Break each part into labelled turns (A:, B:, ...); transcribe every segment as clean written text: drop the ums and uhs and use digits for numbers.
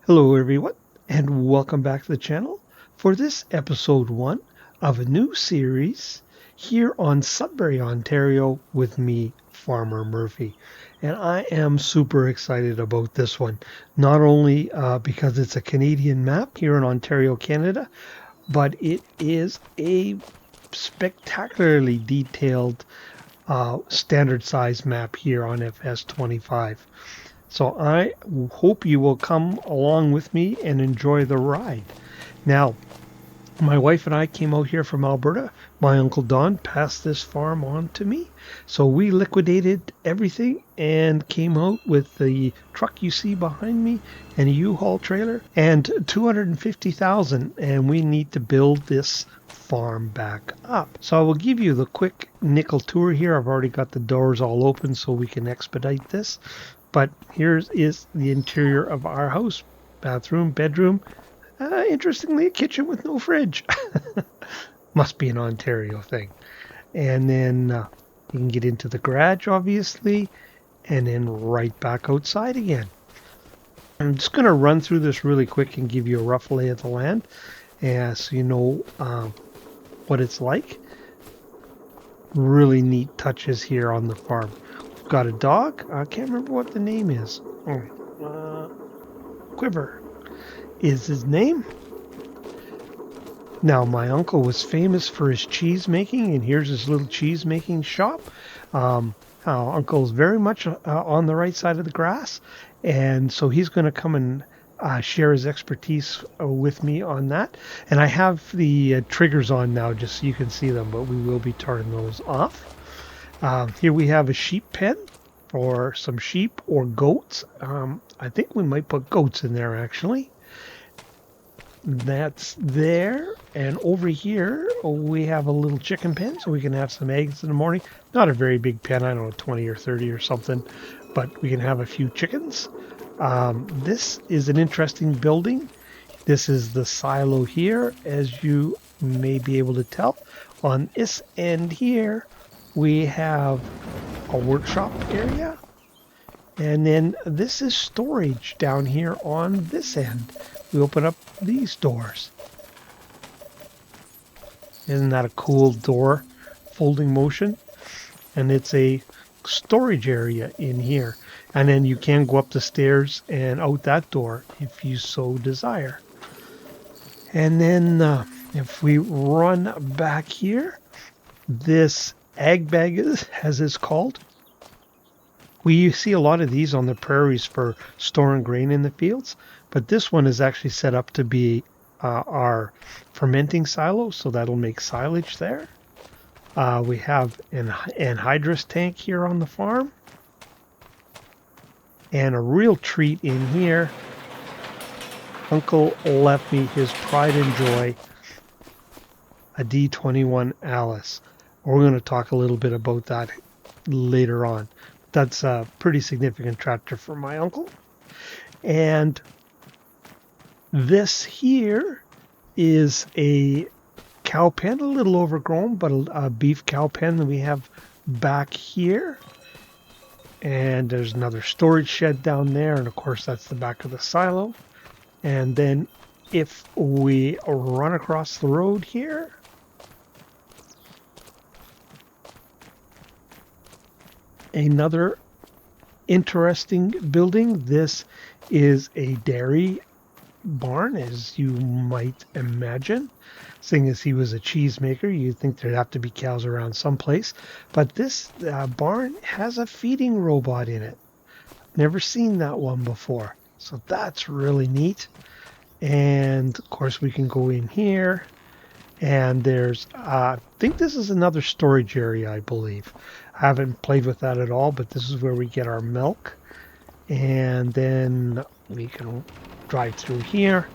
A: Hello everyone, and welcome back to the channel for this episode 1 of a new series here on Sudbury, Ontario with me, Farmer Murphy. And I am super excited about this one, not only because it's a Canadian map here in Ontario, Canada, but it is a spectacularly detailed standard size map here on FS25. So I hope you will come along with me and enjoy the ride. Now, my wife and I came out here from Alberta. My Uncle Don passed this farm on to me. So we liquidated everything and came out with the truck you see behind me and a U-Haul trailer and 250,000, and we need to build this farm back up. So I will give you the quick nickel tour here. I've already got the doors all open so we can expedite this. But here is the interior of our house. Bathroom, bedroom. Interestingly, a kitchen with no fridge. Must be an Ontario thing. And then you can get into the garage, obviously, and then right back outside again. I'm just going to run through this really quick and give you a rough lay of the land, so you know what it's like. Really neat touches here on the farm. We've got a dog. I can't remember what the name is. Quiver is his name. Now, my uncle was famous for his cheese making, and here's his little cheese making shop. Uncle's very much on the right side of the grass, and so he's going to come and share his expertise with me on that. And I have the triggers on now just so you can see them, but we will be turning those off. Here we have a sheep pen for some sheep or goats. I think we might put goats in there actually. That's there. And over here we have a little chicken pen so we can have some eggs in the morning. Not a very big pen, I don't know, 20 or 30 or something, but we can have a few chickens. This is an interesting building. This is the silo here, as you may be able to tell. On this end here we have a workshop area, and then this is storage down here on this end. We open up these doors. Isn't that a cool door folding motion? And it's a storage area in here, and then you can go up the stairs and out that door if you so desire. And then if we run back here, this ag bag as it's called. We see a lot of these on the prairies for storing grain in the fields, but this one is actually set up to be our fermenting silo, so that'll make silage there. We have an anhydrous tank here on the farm, and a real treat in here. Uncle left me his pride and joy, a D21 Alice. We're going to talk a little bit about that later on. That's a pretty significant tractor for my uncle. And this here is a cow pen, a little overgrown, but a beef cow pen that we have back here. And there's another storage shed down there, and of course that's the back of the silo. And then if we run across the road here, another interesting building. This is a dairy barn, as you might imagine. Seeing as he was a cheesemaker, you'd think there'd have to be cows around someplace. But this barn has a feeding robot in it. Never seen that one before. So that's really neat. And of course we can go in here. And there's, I think this is another storage area, I believe. I haven't played with that at all, but this is where we get our milk. And then we can drive through here.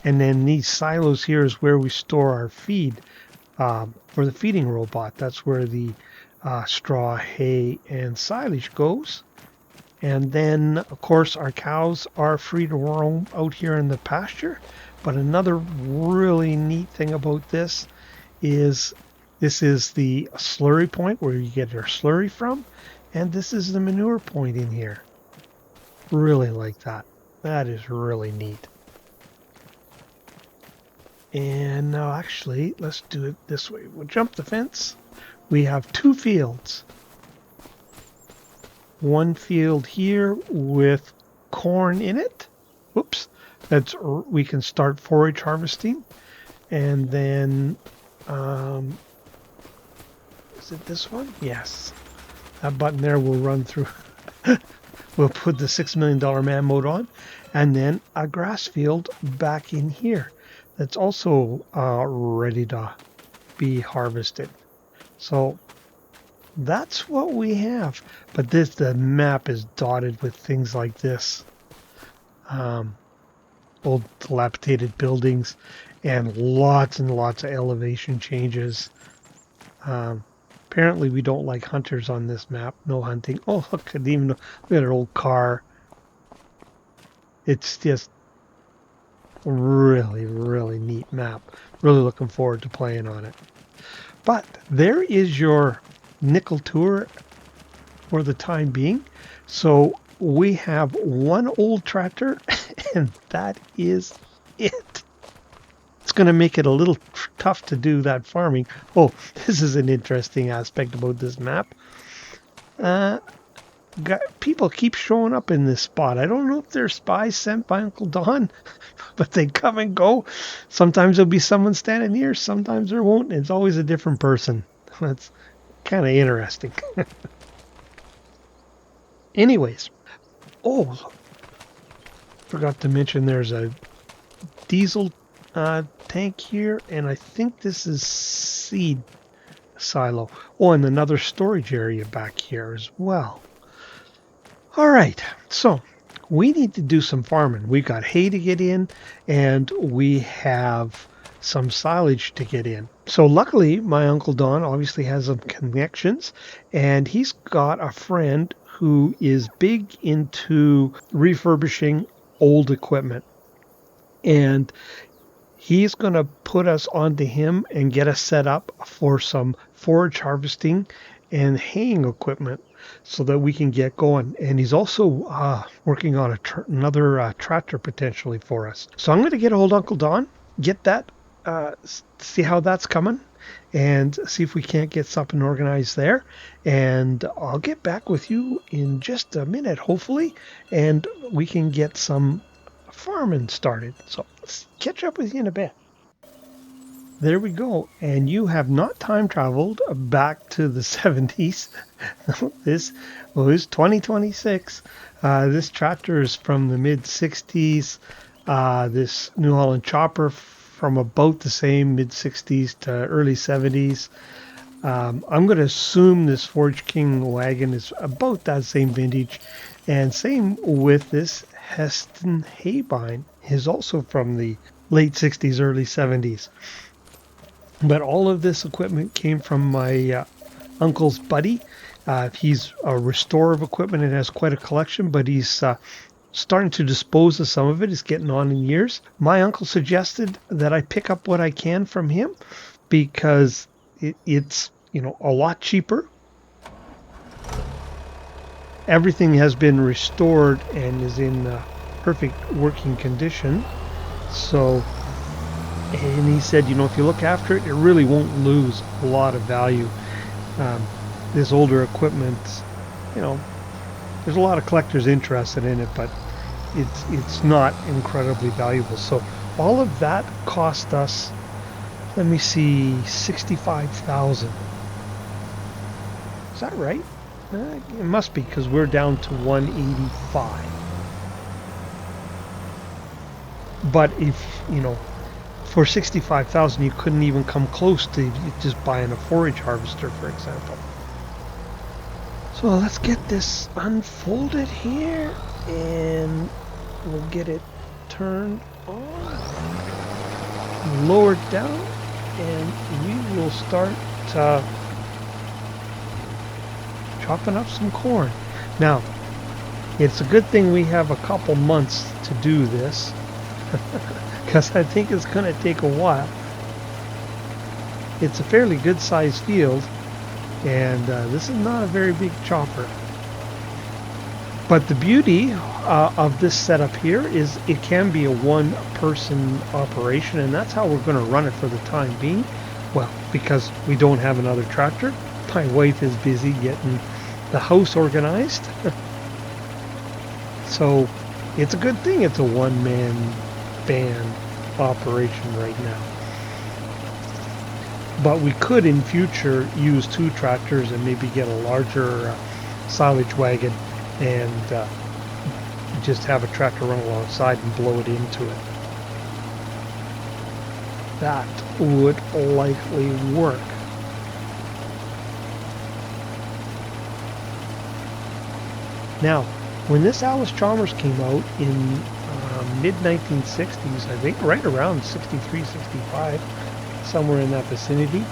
A: And then these silos here is where we store our feed for the feeding robot. That's where the straw, hay, and silage goes. And then, of course, our cows are free to roam out here in the pasture. But another really neat thing about this is the slurry point where you get your slurry from, and this is the manure point in here. Really like that. That is really neat. And now actually, let's do it this way. We'll jump the fence. We have 2 fields. One field here with corn in it. Whoops. We can start forage harvesting. And then, is it this one? Yes. That button there will run through. We'll put the $6 million man mode on. And then a grass field back in here. That's also ready to be harvested. So that's what we have. But the map is dotted with things like this. Old dilapidated buildings and lots of elevation changes. Apparently we don't like hunters on this map. No hunting. Oh, look at an old car. It's just really neat map. Really looking forward to playing on it. But there is your nickel tour for the time being. So we have one old tractor and that is it. It's going to make it a little tough to do that farming. Oh, this is an interesting aspect about this map. People keep showing up in this spot. I don't know if they're spies sent by Uncle Don, but they come and go. Sometimes there'll be someone standing here, sometimes there won't. It's always a different person. That's kind of interesting. Anyways, oh, forgot to mention there's a diesel tank here, and I think this is seed silo. Oh, and another storage area back here as well. All right, so we need to do some farming. We've got hay to get in, and we have some silage to get in. So luckily, my Uncle Don obviously has some connections, and he's got a friend who is big into refurbishing old equipment. And he's going to put us onto him and get us set up for some forage harvesting and haying equipment so that we can get going. And he's also working on another tractor potentially for us. So I'm going to get a hold of Uncle Don, get that, see how that's coming, and see if we can't get something organized there. And I'll get back with you in just a minute, hopefully, and we can get some farming started. So let's catch up with you in a bit. There we go. And you have not time traveled back to the 70s. This was 2026. This tractor is from the mid 60s. This New Holland chopper from about the same mid 60s to early 70s. I'm going to assume this Forage King wagon is about that same vintage. And same with this Heston Haybine, is also from the late 60s, early 70s. But all of this equipment came from my uncle's buddy. He's a restorer of equipment and has quite a collection, but he's starting to dispose of some of it. He's getting on in years. My uncle suggested that I pick up what I can from him because it's a lot cheaper. Everything has been restored and is in perfect working condition. So, and he said, if you look after it, it really won't lose a lot of value. This older equipment, there's a lot of collectors interested in it, but it's not incredibly valuable. So all of that cost us, let me see, $65,000. Is that right? It must be, because we're down to 185. But if, for 65,000, you couldn't even come close to just buying a forage harvester, for example. So let's get this unfolded here, and we'll get it turned on, lowered down, and we will start chopping up some corn. Now, it's a good thing we have a couple months to do this, because I think it's going to take a while. It's a fairly good sized field, and this is not a very big chopper. But the beauty of this setup here is it can be a one-person operation, and that's how we're going to run it for the time being. Well, because we don't have another tractor, my wife is busy getting the house organized. So it's a good thing it's a one-man band operation right now. But we could in future use two tractors and maybe get a larger silage wagon and just have a tractor run alongside and blow it into it. That would likely work. Now, when this Allis-Chalmers came out in mid-1960s, I think right around 63, 65, somewhere in that vicinity,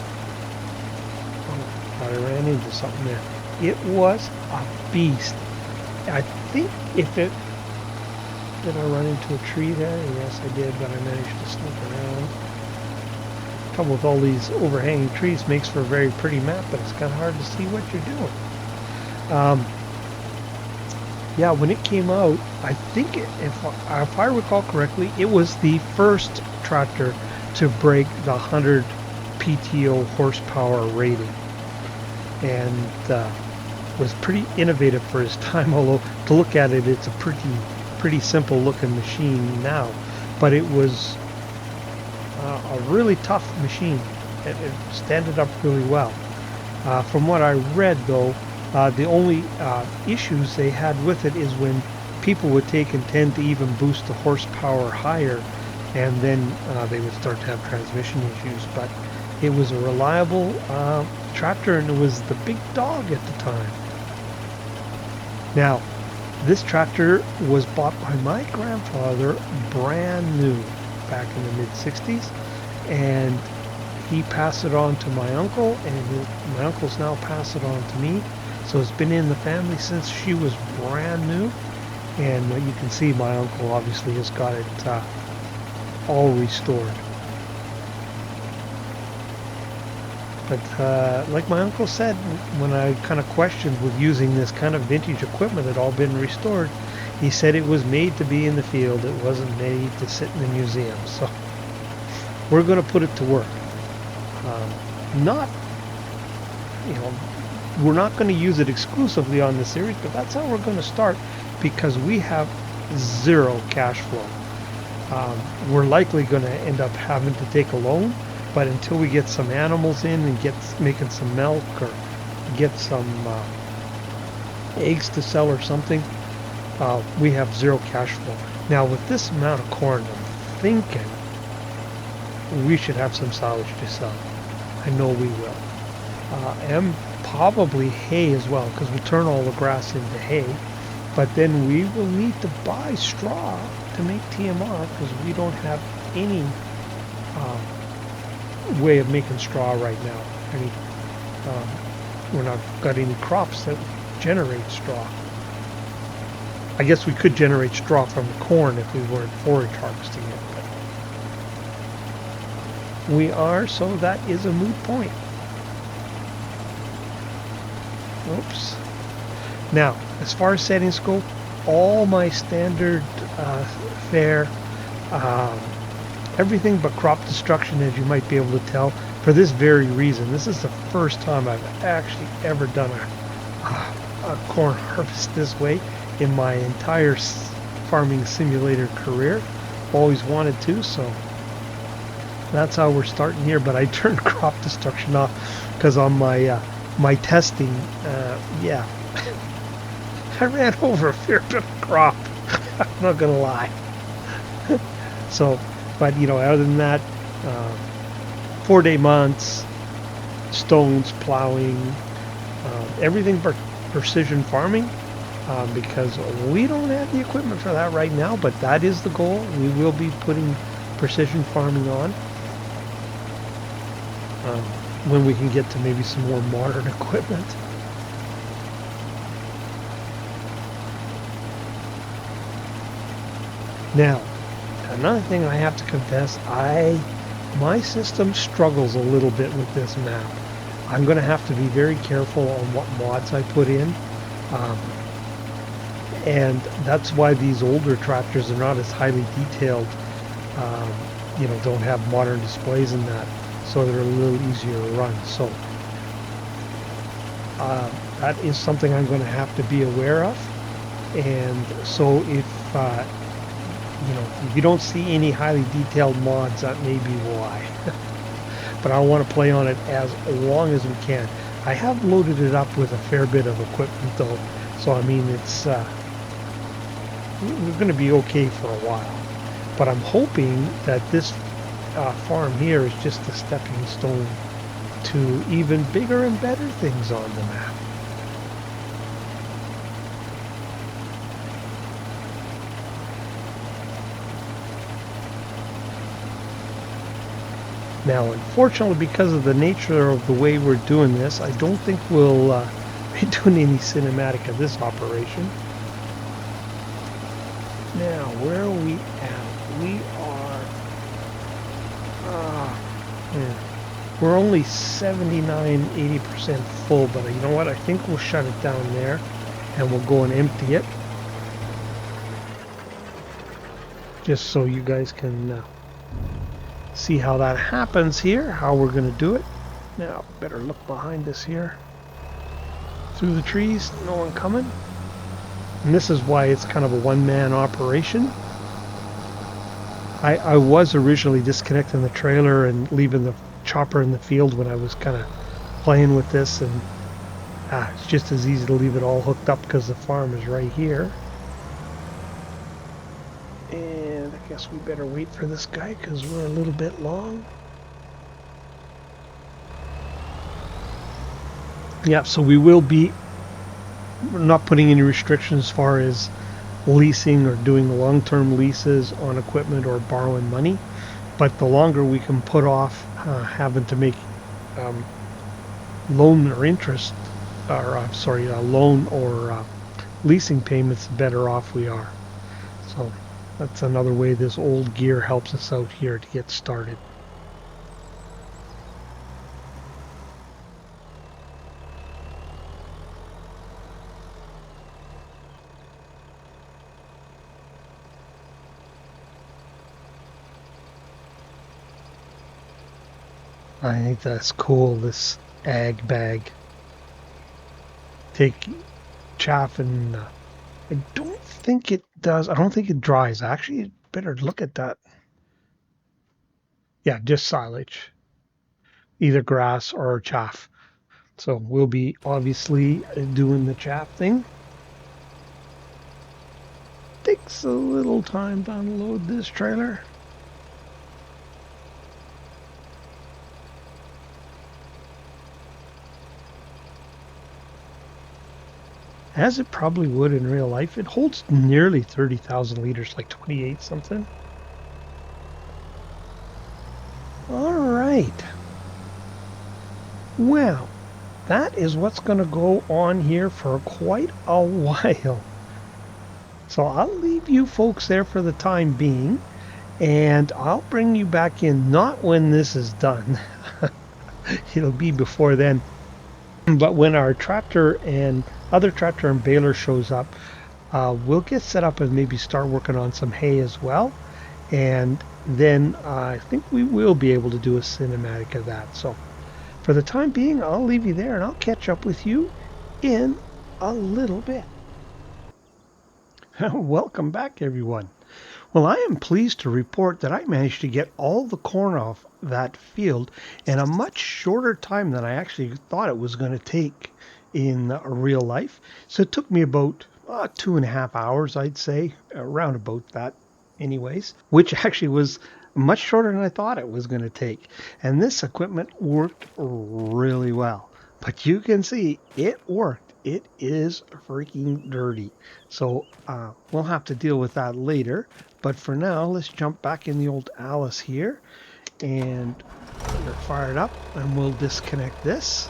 A: I ran into something there. It was a beast. I think if it... Did I run into a tree there? Yes, I did, but I managed to sneak around. Trouble with all these overhanging trees makes for a very pretty map, but it's kind of hard to see what you're doing. Yeah, when it came out, I think, if I recall correctly, it was the first tractor to break the 100 PTO horsepower rating. And was pretty innovative for his time, although to look at it, it's a pretty simple looking machine now. But it was a really tough machine. It standed up really well. From what I read, though, the only issues they had with it is when people would take and tend to even boost the horsepower higher, and then they would start to have transmission issues. But it was a reliable tractor, and it was the big dog at the time. Now, this tractor was bought by my grandfather brand new back in the mid-60s, and he passed it on to my uncle, and my uncle's now passed it on to me. So it's been in the family since she was brand new, and you can see my uncle obviously has got it all restored. But like my uncle said, when I kind of questioned with using this kind of vintage equipment that all been restored, he said it was made to be in the field. It wasn't made to sit in the museum. So we're going to put it to work. We're not going to use it exclusively on the series, but that's how we're going to start, because we have zero cash flow. We're likely going to end up having to take a loan, but until we get some animals in and get making some milk or get some eggs to sell or something, we have zero cash flow. Now with this amount of corn, I'm thinking we should have some silage to sell. I know we will. And probably hay as well, because we'll turn all the grass into hay. But then we will need to buy straw to make TMR, because we don't have any way of making straw right now. We're not got any crops that generate straw. I guess we could generate straw from the corn if we weren't forage harvesting it. But we are, so that is a moot point. Oops. Now, as far as settings go, all my standard fare, everything but crop destruction, as you might be able to tell, for this very reason. This is the first time I've actually ever done a corn harvest this way in my entire farming simulator career. Always wanted to, so that's how we're starting here. But I turned crop destruction off because on my testing, yeah, I ran over a fair bit of crop. I'm not gonna lie. So, but other than that, 4-day months, stones, plowing, everything but precision farming, because we don't have the equipment for that right now, but that is the goal. We will be putting precision farming on when we can get to maybe some more modern equipment. Now, another thing I have to confess, my system struggles a little bit with this map. I'm going to have to be very careful on what mods I put in. And that's why these older tractors are not as highly detailed, don't have modern displays in that, so they're a little easier to run. So that is something I'm going to have to be aware of. And so if you don't see any highly detailed mods, that may be why. But I want to play on it as long as we can. I have loaded it up with a fair bit of equipment though, so I mean we're going to be okay for a while. But I'm hoping that this farm here is just a stepping stone to even bigger and better things on the map. Now, unfortunately, because of the nature of the way we're doing this, I don't think we'll be doing any cinematic of this operation. Now, where are we at? We are... we're only 79, 80% full, but you know what? I think we'll shut it down there, and we'll go and empty it. Just so you guys can... see how that happens here, how we're going to do it. Now, better look behind us here. Through the trees, no one coming. And this is why it's kind of a one-man operation. I was originally disconnecting the trailer and leaving the chopper in the field when I was kind of playing with this, and it's just as easy to leave it all hooked up because the farm is right here. And I guess we better wait for this guy because we're a little bit long. Yeah, so we're not putting any restrictions as far as leasing or doing long-term leases on equipment or borrowing money. But the longer we can put off having to make loan or interest, or loan or leasing payments, the better off we are. So that's another way this old gear helps us out here to get started. I think that's cool, this ag bag. Take chaff and I don't think it does. I don't think it dries. Actually, better look at that. Yeah, just silage. Either grass or chaff. So we'll be obviously doing the chaff thing. Takes a little time to unload this trailer. As it probably would in real life, it holds nearly 30,000 liters, like 28 something. All right. Well, that is what's going to go on here for quite a while. So I'll leave you folks there for the time being, and I'll bring you back in not when this is done. It'll be before then. But when our tractor and other tractor and baler shows up, we'll get set up and maybe start working on some hay as well. And then I think we will be able to do a cinematic of that. So for the time being, I'll leave you there and I'll catch up with you in a little bit. Welcome back, everyone. Well, I am pleased to report that I managed to get all the corn off that field in a much shorter time than I actually thought it was going to take in real life. So it took me about 2.5 hours, I'd say, around about that anyways, which actually was much shorter than I thought it was going to take. And this equipment worked really well. But you can see it worked. It is freaking dirty. So we'll have to deal with that later. But for now, let's jump back in the old Alice here. And we're fired up. And we'll disconnect this.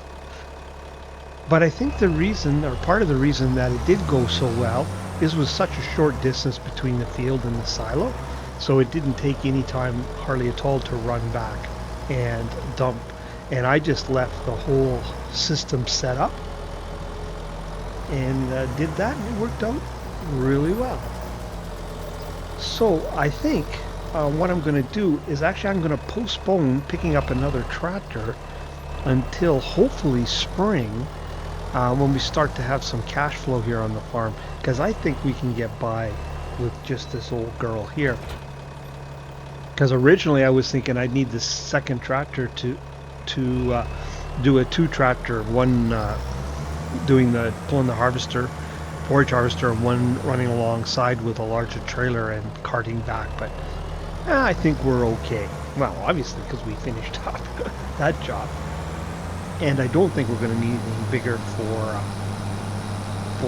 A: But I think the reason, or part of the reason that it did go so well, is was such a short distance between the field and the silo. So it didn't take any time, hardly at all, to run back and dump. And I just left the whole system set up and did that, and it worked out really well. So I think what I'm going to do is actually I'm going to postpone picking up another tractor until hopefully spring, when we start to have some cash flow here on the farm, because I think we can get by with just this old girl here. Because originally I was thinking I'd need this second tractor to do a two tractor, one pulling the harvester, forage harvester, and one running alongside with a larger trailer and carting back. But I think we're okay. Well, obviously because we finished up that job, and I don't think we're going to need anything bigger for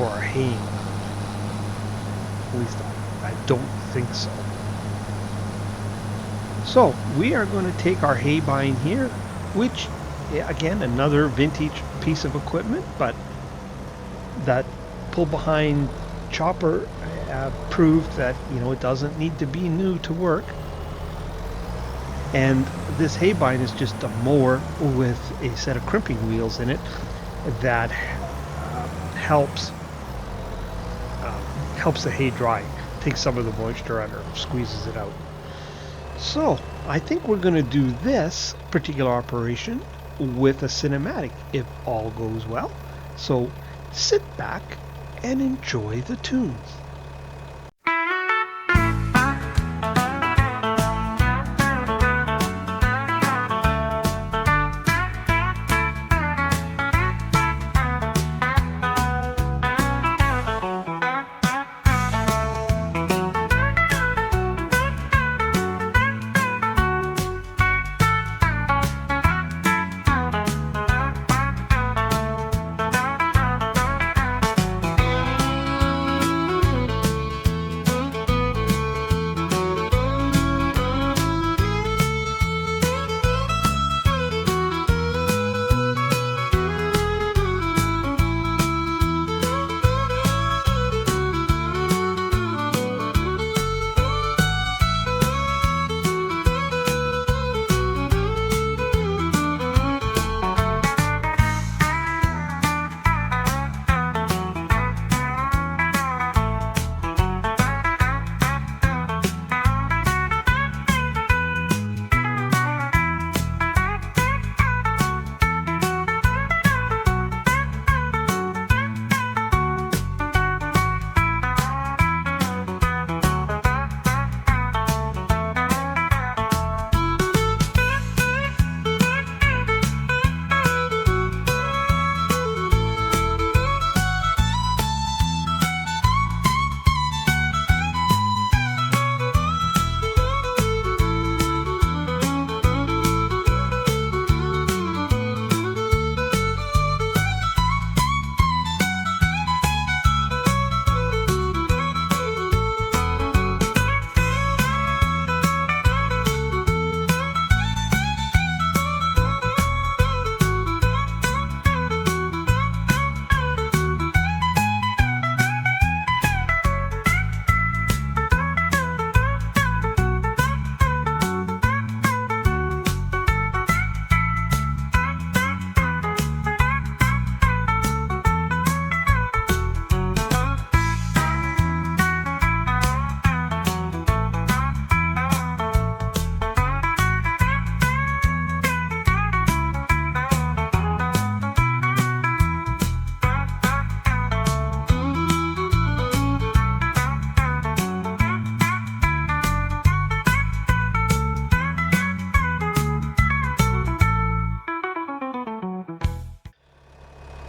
A: our haying. At least I don't think so. So we are going to take our hay bine here, which, again, another vintage piece of equipment, but that pull behind chopper proved that it doesn't need to be new to work. And this hay bine is just a mower with a set of crimping wheels in it that helps the hay dry, takes some of the moisture out, or squeezes it out. So I think we're going to do this particular operation with a cinematic if all goes well. So sit back and enjoy the tunes.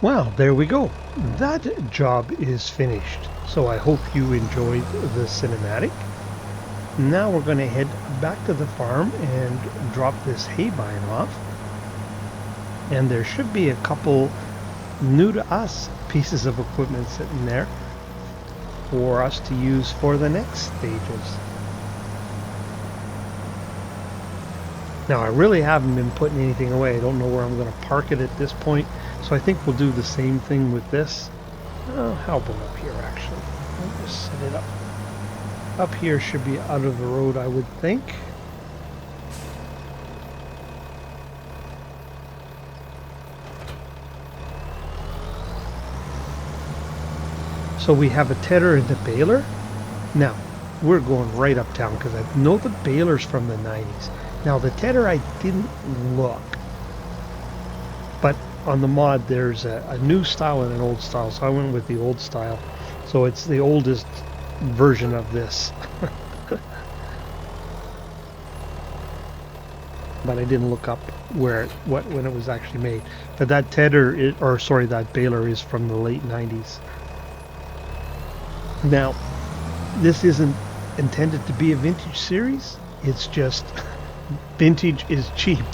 A: Well, there we go. That job is finished. So I hope you enjoyed the cinematic. Now we're going to head back to the farm and drop this hay bine off. And there should be a couple new to us pieces of equipment sitting there for us to use for the next stages. Now I really haven't been putting anything away. I don't know where I'm going to park it at this point. So I think we'll do the same thing with this. How about up here actually? I'll just set it up. Up here should be out of the road, I would think. So we have a tedder and a baler. Now, we're going right uptown because I know the baler's from the 90s. Now, the tedder, I didn't look. But on the mod, there's a new style and an old style. So I went with the old style. So it's the oldest version of this. But I didn't look up when it was actually made. But that tedder, that baler is from the late 90s. Now, this isn't intended to be a vintage series. It's just vintage is cheap.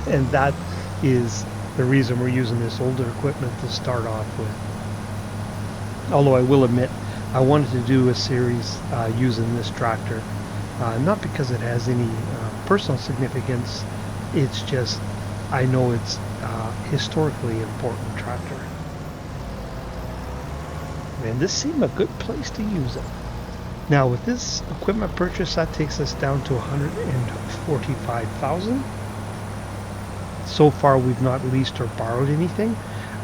A: And that is the reason we're using this older equipment to start off with. Although I will admit, I wanted to do a series using this tractor. Not because it has any personal significance, it's just I know it's a historically important tractor. And this seemed a good place to use it. Now with this equipment purchase, that takes us down to $145,000. So far we've not leased or borrowed anything.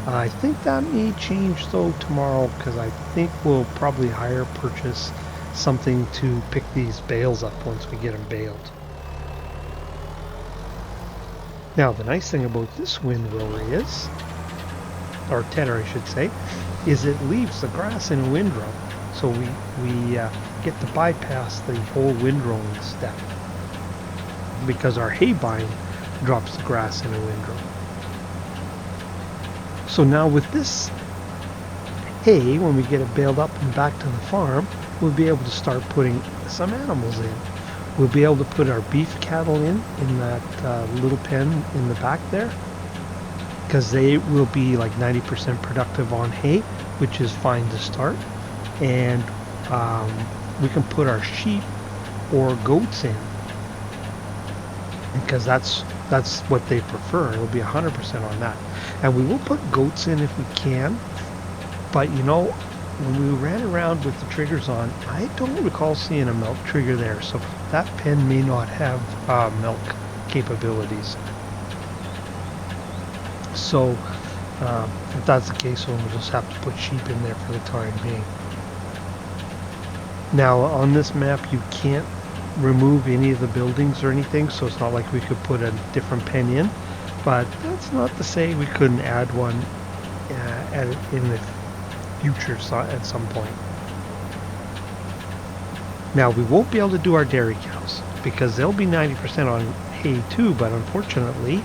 A: I think that may change though tomorrow, because I think we'll probably purchase something to pick these bales up once we get them baled. Now the nice thing about this windrow is, or tedder I should say, is it leaves the grass in a windrow. So we get to bypass the whole windrow step, because our hay bine drops the grass in a windrow. So now with this hay, when we get it baled up and back to the farm, we'll be able to start putting some animals in. We'll be able to put our beef cattle in that little pen in the back there, because they will be like 90% productive on hay, which is fine to start. And we can put our sheep or goats in, because that's what they prefer. It'll be 100% on that. And we will put goats in if we can, but you know, when we ran around with the triggers on, I don't recall seeing a milk trigger there, so that pen may not have milk capabilities. So if that's the case, we'll just have to put sheep in there for the time being. Now on this map you can't remove any of the buildings or anything, so it's not like we could put a different pen in, but that's not to say we couldn't add one in the future at some point. Now we won't be able to do our dairy cows because they'll be 90% on hay too, but unfortunately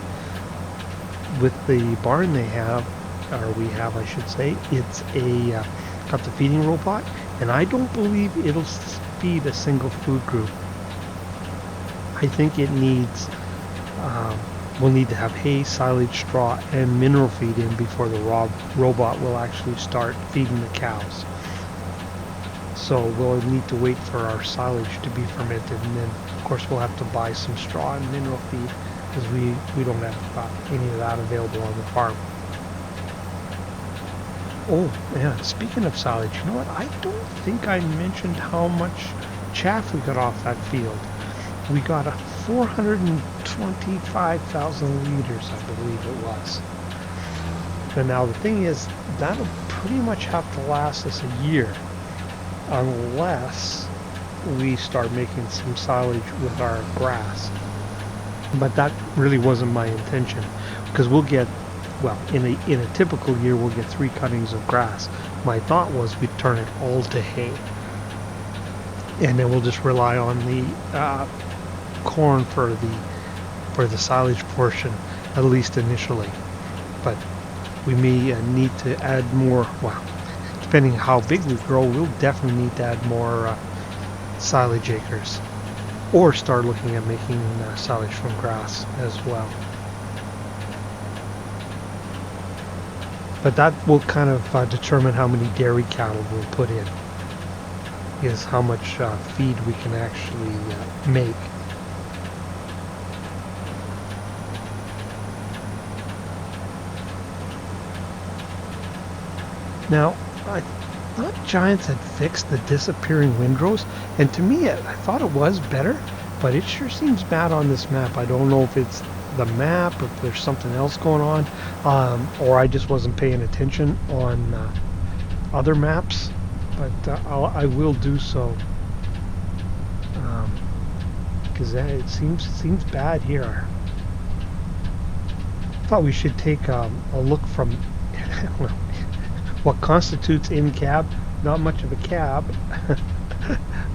A: with the barn they have, or we have I should say, it's got the feeding robot, and I don't believe it'll feed a single food group. I think it needs, we'll need to have hay, silage, straw, and mineral feed in before the robot will actually start feeding the cows. So we'll need to wait for our silage to be fermented, and then of course we'll have to buy some straw and mineral feed, because we don't have any of that available on the farm. Oh yeah, speaking of silage, you know what? I don't think I mentioned how much chaff we got off that field. We got 425,000 liters, I believe it was. And now the thing is, that'll pretty much have to last us a year, unless we start making some silage with our grass. But that really wasn't my intention, because we'll get, well, in a typical year we'll get 3 cuttings of grass. My thought was we'd turn it all to hay, and then we'll just rely on the corn for the silage portion, at least initially. But we may need to add more, well, depending on how big we grow, we'll definitely need to add more silage acres, or start looking at making silage from grass as well. But that will kind of determine how many dairy cattle we'll put in, is how much feed we can actually make. Now, I thought Giants had fixed the disappearing windrows, and to me I thought it was better, but it sure seems bad on this map. I don't know if it's the map, or if there's something else going on, or I just wasn't paying attention on other maps, but I will do so because it seems bad here. Thought we should take a look from what constitutes in cab. Not much of a cab.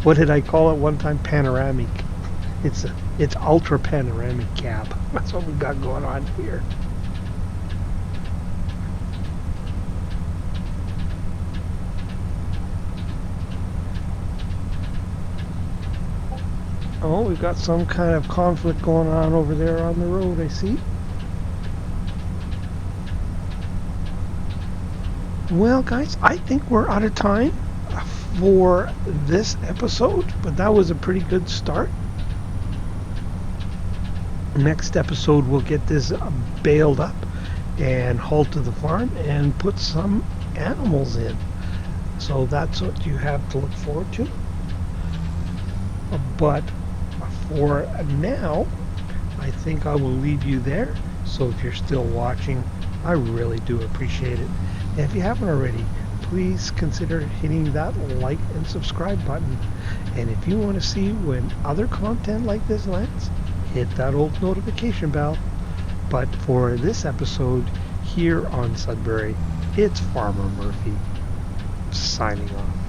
A: What did I call it one time? Panoramic. It's ultra panoramic cab. That's what we've got going on here. Oh, we've got some kind of conflict going on over there on the road, I see. Well, guys, I think we're out of time for this episode, but that was a pretty good start. Next episode, we'll get this baled up and hauled to the farm and put some animals in. So that's what you have to look forward to. But for now, I think I will leave you there. So if you're still watching, I really do appreciate it. And if you haven't already, please consider hitting that like and subscribe button. And if you want to see when other content like this lands, hit that old notification bell. But for this episode here on Sudbury, it's Farmer Murphy signing off.